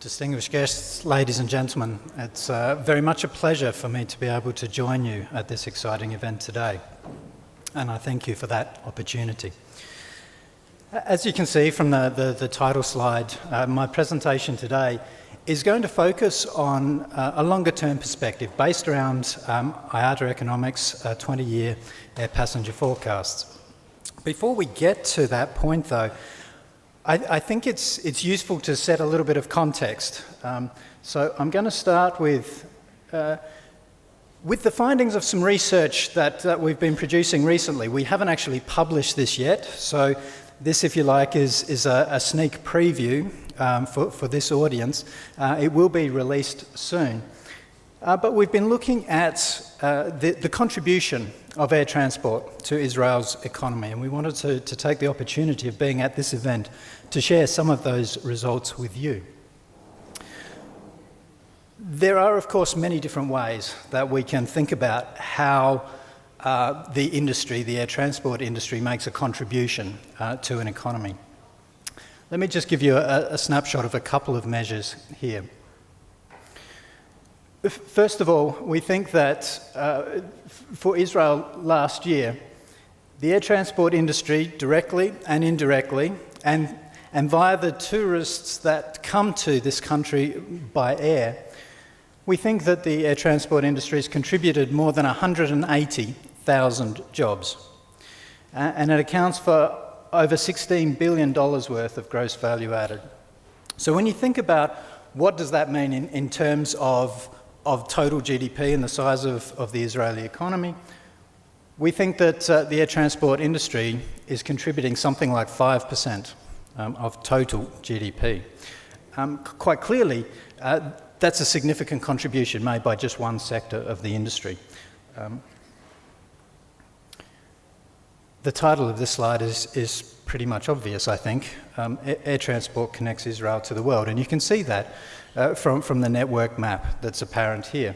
Distinguished guests, ladies and gentlemen, it's very much a pleasure for me to be able to join you at this exciting event today, and I thank you for that opportunity. As you can see from the title slide, my presentation today is going to focus on a longer-term perspective based around IATA Economics' 20-year air passenger forecasts. Before we get to that point, though, I think it's useful to set a little bit of context. So I'm going to start with the findings of some research that we've been producing recently. We haven't actually published this yet, so this, if you like, is a sneak preview for this audience. It will be released soon. But we've been looking at the contribution of air transport to Israel's economy, and we wanted to take the opportunity of being at this event to share some of those results with you. There are, of course, many different ways that we can think about how the industry, the air transport industry, makes a contribution to an economy. Let me just give you a snapshot of a couple of measures here. First of all, we think that for Israel last year, the air transport industry, directly and indirectly, and via the tourists that come to this country by air, we think that the air transport industry has contributed more than 180,000 jobs. And it accounts for over $16 billion worth of gross value added. So when you think about what does that mean in terms of total GDP and the size of the Israeli economy, we think that the air transport industry is contributing something like 5% of total GDP. Quite clearly, that's a significant contribution made by just one sector of the industry. The title of this slide is pretty much obvious, I think. Air transport connects Israel to the world, and you can see that from the network map that's apparent here.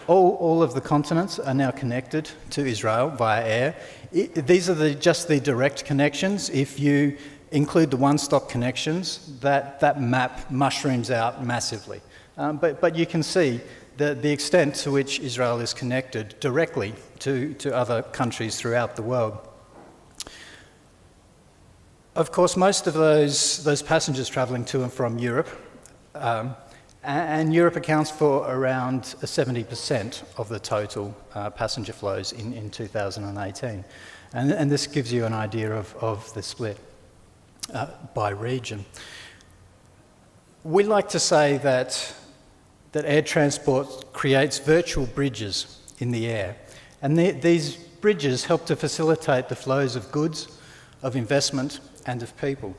All of the continents are now connected to Israel via air. These are just the direct connections. If you include the one-stop connections, that map mushrooms out massively. But you can see the extent to which Israel is connected directly to other countries throughout the world. Of course, most of those passengers travelling to and from Europe, and Europe accounts for around 70% of the total passenger flows in 2018. And this gives you an idea of the split by region. We like to say that air transport creates virtual bridges in the air. And these bridges help to facilitate the flows of goods, of investment, and of people.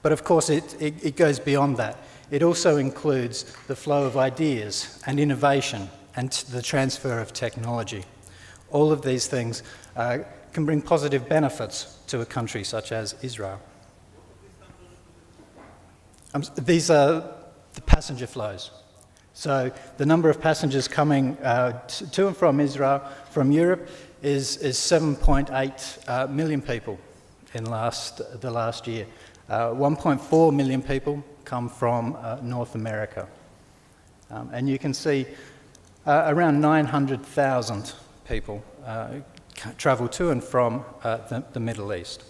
But of course, it goes beyond that. It also includes the flow of ideas and innovation and the transfer of technology. All of these things can bring positive benefits to a country such as Israel. These are the passenger flows. So the number of passengers coming to and from Israel from Europe is 7.8 million people in the last year. 1.4 million people come from North America. And you can see around 900,000 people travel to and from the Middle East.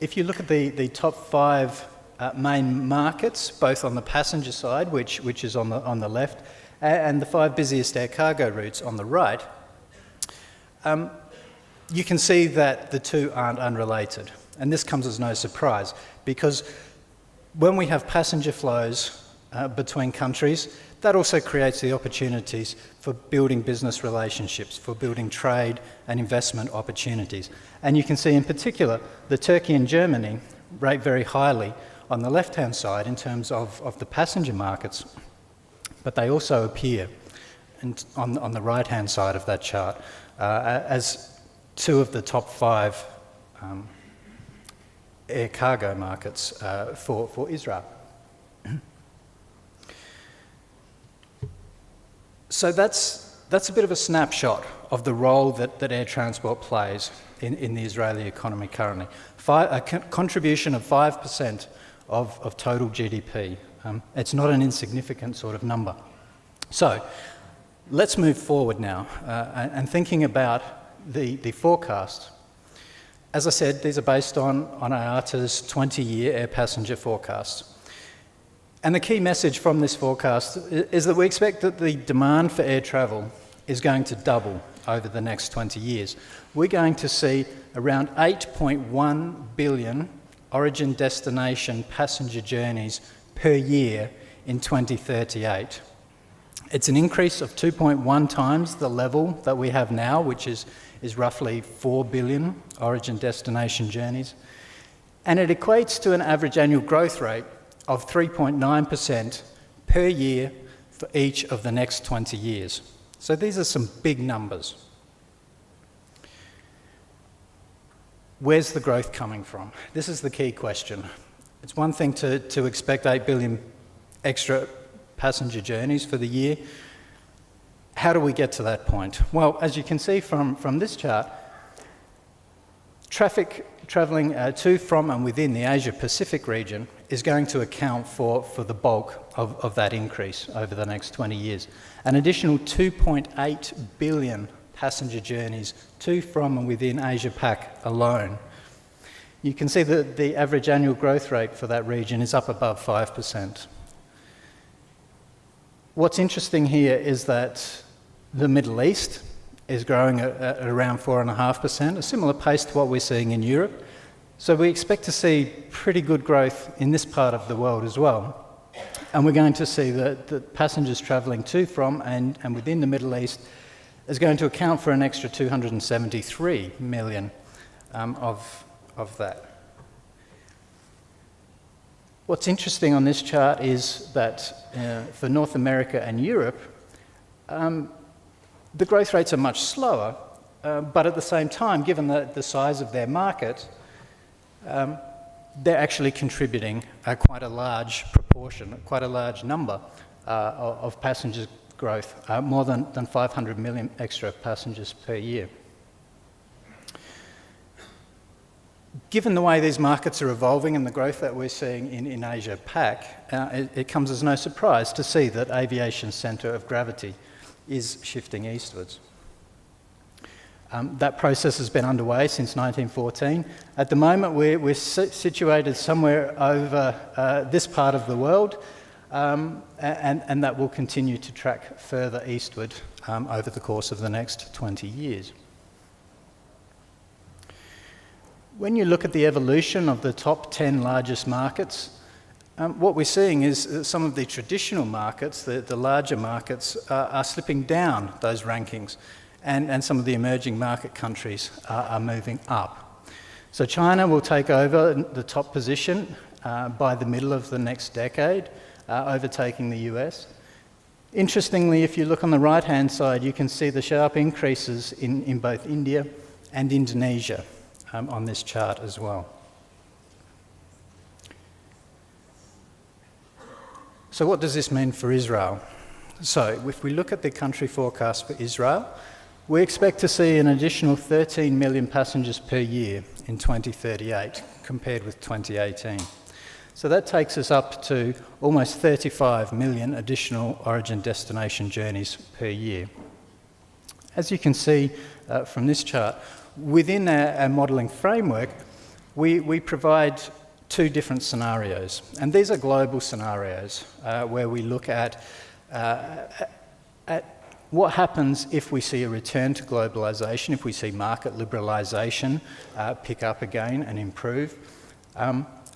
If you look at the top 5 main markets, both on the passenger side, which is on the left, and the 5 busiest air cargo routes on the right, you can see that the two aren't unrelated. And this comes as no surprise, because when we have passenger flows between countries, that also creates the opportunities for building business relationships, for building trade and investment opportunities. And you can see in particular that Turkey and Germany rate very highly on the left-hand side in terms of the passenger markets, but they also appear on the right-hand side of that chart as 2 of the top 5 air cargo markets for Israel. So that's That's a bit of a snapshot of the role that air transport plays in the Israeli economy currently. A contribution of 5% of total GDP. It's not an insignificant sort of number. So let's move forward now and thinking about the forecast. As I said, these are based on IATA's 20-year air passenger forecast. And the key message from this forecast is that we expect that the demand for air travel is going to double over the next 20 years. We're going to see around 8.1 billion origin-destination passenger journeys per year in 2038. It's an increase of 2.1 times the level that we have now, which is roughly 4 billion origin-destination journeys. And it equates to an average annual growth rate of 3.9% per year for each of the next 20 years. So these are some big numbers. Where's the growth coming from? This is the key question. It's one thing to expect 8 billion extra passenger journeys for the year. How do we get to that point? Well, as you can see from this chart, traffic travelling to, from and within the Asia-Pacific region is going to account for the bulk of that increase over the next 20 years. An additional 2.8 billion passenger journeys to, from and within Asia-Pac alone. You can see that the average annual growth rate for that region is up above 5%. What's interesting here is that the Middle East is growing at around 4.5%, a similar pace to what we're seeing in Europe. So we expect to see pretty good growth in this part of the world as well. And we're going to see that passengers travelling to, from and within the Middle East is going to account for an extra 273 million of that. What's interesting on this chart is that for North America and Europe, the growth rates are much slower, but at the same time, given the size of their market, they're actually contributing quite a large proportion, quite a large number of passenger growth, more than 500 million extra passengers per year. Given the way these markets are evolving and the growth that we're seeing in Asia-Pac, it comes as no surprise to see that aviation's centre of gravity is shifting eastwards. That process has been underway since 1914. At the moment, we're situated somewhere over this part of the world, and that will continue to track further eastward over the course of the next 20 years. When you look at the evolution of the top 10 largest markets, what we're seeing is some of the traditional markets, the larger markets, are slipping down those rankings, and some of the emerging market countries are moving up. So China will take over the top position by the middle of the next decade, overtaking the US. Interestingly, if you look on the right-hand side, you can see the sharp increases in both India and Indonesia on this chart as well. So what does this mean for Israel? So if we look at the country forecast for Israel, we expect to see an additional 13 million passengers per year in 2038 compared with 2018. So that takes us up to almost 35 million additional origin destination journeys per year. As you can see from this chart, within our modelling framework, we provide two different scenarios. And these are global scenarios where we look at what happens if we see a return to globalisation, if we see market liberalisation pick up again and improve.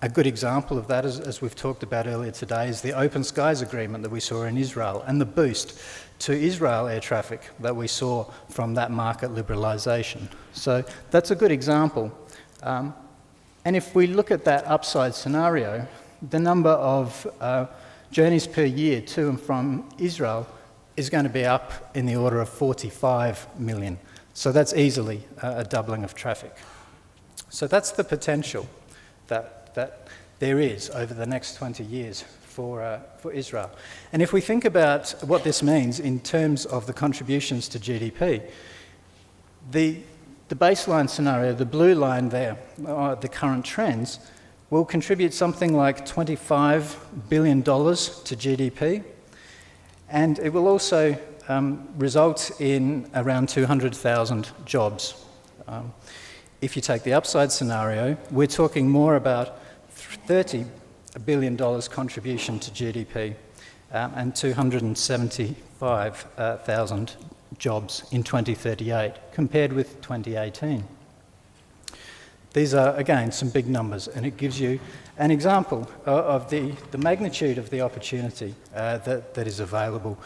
A good example of that, as we've talked about earlier today, is the Open Skies Agreement that we saw in Israel and the boost to Israel air traffic that we saw from that market liberalisation. So that's a good example. And if we look at that upside scenario, the number of journeys per year to and from Israel is going to be up in the order of 45 million. So that's easily a doubling of traffic. So that's the potential that there is over the next 20 years for Israel. And if we think about what this means in terms of the contributions to GDP, the baseline scenario, the blue line there, the current trends, will contribute something like $25 billion to GDP, and it will also result in around 200,000 jobs. If you take the upside scenario, we're talking more about $30 billion contribution to GDP and 275,000 jobs in 2038, compared with 2018. These are, again, some big numbers, and it gives you an example of the magnitude of the opportunity that is available.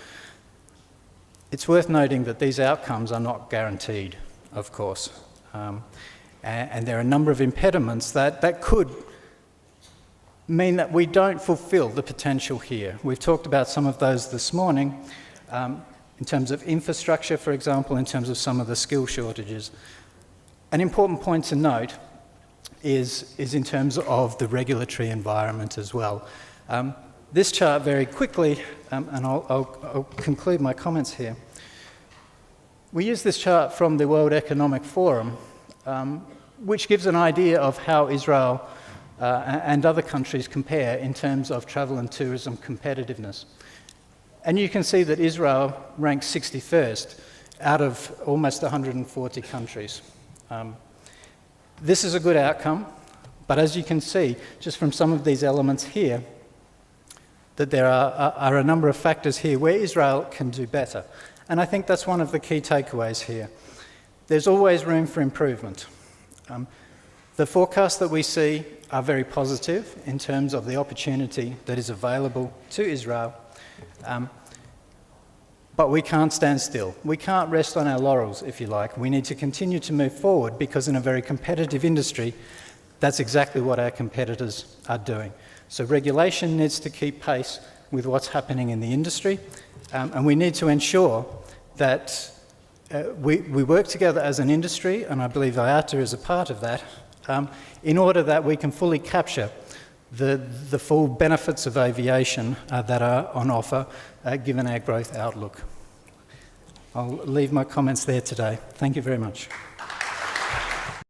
It's worth noting that these outcomes are not guaranteed, of course, and there are a number of impediments that could mean that we don't fulfill the potential here. We've talked about some of those this morning, in terms of infrastructure, for example, in terms of some of the skill shortages. An important point to note is in terms of the regulatory environment as well. This chart very quickly, and I'll conclude my comments here. We use this chart from the World Economic Forum, which gives an idea of how Israel and other countries compare in terms of travel and tourism competitiveness. And you can see that Israel ranks 61st out of almost 140 countries. This is a good outcome, but as you can see, just from some of these elements here, that there are a number of factors here where Israel can do better. And I think that's one of the key takeaways here. There's always room for improvement. The forecasts that we see are very positive in terms of the opportunity that is available to Israel, but we can't stand still. We can't rest on our laurels, if you like. We need to continue to move forward, because in a very competitive industry, that's exactly what our competitors are doing. So regulation needs to keep pace with what's happening in the industry, and we need to ensure that we work together as an industry, and I believe IATA is a part of that, in order that we can fully capture the full benefits of aviation that are on offer, given our growth outlook. I'll leave my comments there today. Thank you very much.